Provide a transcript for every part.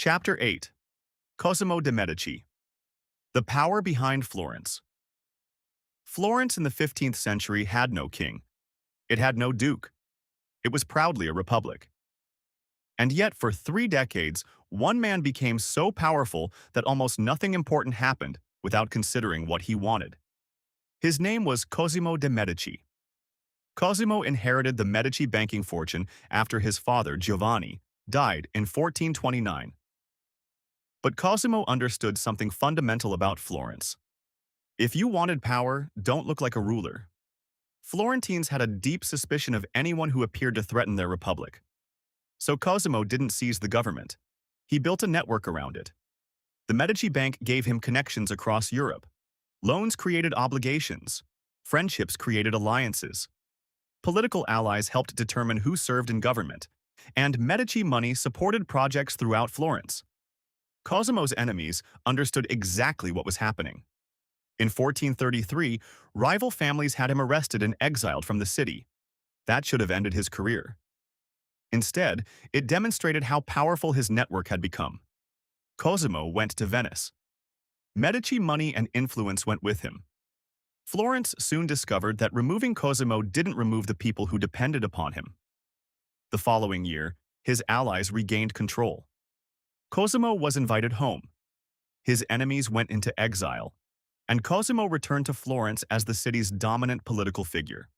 Chapter 8. Cosimo de' Medici. The power behind Florence. Florence in the 15th century had no king. It had no duke. It was proudly a republic. And yet, for 3 decades, one man became so powerful that almost nothing important happened without considering what he wanted. His name was Cosimo de' Medici. Cosimo inherited the Medici banking fortune after his father, Giovanni, died in 1429. But Cosimo understood something fundamental about Florence. If you wanted power, don't look like a ruler. Florentines had a deep suspicion of anyone who appeared to threaten their republic. So Cosimo didn't seize the government. He built a network around it. The Medici Bank gave him connections across Europe. Loans created obligations. Friendships created alliances. Political allies helped determine who served in government. And Medici money supported projects throughout Florence. Cosimo's enemies understood exactly what was happening. In 1433, rival families had him arrested and exiled from the city. That should have ended his career. Instead, it demonstrated how powerful his network had become. Cosimo went to Venice. Medici money and influence went with him. Florence soon discovered that removing Cosimo didn't remove the people who depended upon him. The following year, his allies regained control. Cosimo was invited home. His enemies went into exile, and Cosimo returned to Florence as the city's dominant political figure.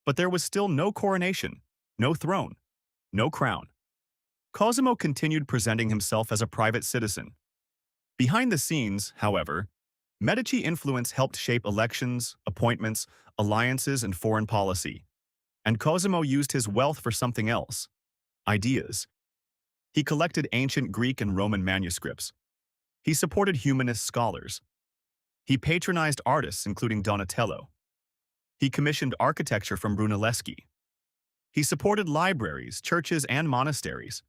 But there was still no coronation, no throne, no crown. Cosimo continued presenting himself as a private citizen. Behind the scenes, however, Medici influence helped shape elections, appointments, alliances, and foreign policy. And Cosimo used his wealth for something else: ideas. He collected ancient Greek and Roman manuscripts. He supported humanist scholars. He patronized artists, including Donatello. He commissioned architecture from Brunelleschi. He supported libraries, churches, and monasteries.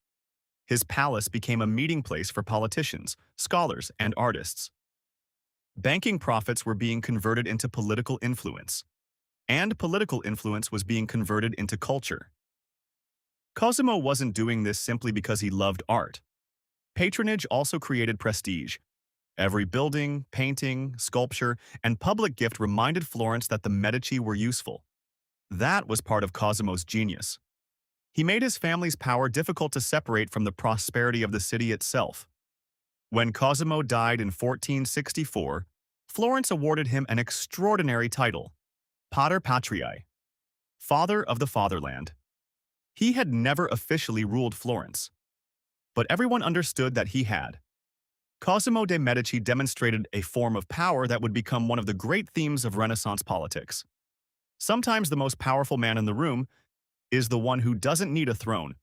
His palace became a meeting place for politicians, scholars, and artists. Banking profits were being converted into political influence, and political influence was being converted into culture. Cosimo wasn't doing this simply because he loved art. Patronage also created prestige. Every building, painting, sculpture, and public gift reminded Florence that the Medici were useful. That was part of Cosimo's genius. He made his family's power difficult to separate from the prosperity of the city itself. When Cosimo died in 1464, Florence awarded him an extraordinary title, Pater Patriae, Father of the Fatherland. He had never officially ruled Florence, but everyone understood that he had. Cosimo de' Medici demonstrated a form of power that would become one of the great themes of Renaissance politics. Sometimes the most powerful man in the room is the one who doesn't need a throne,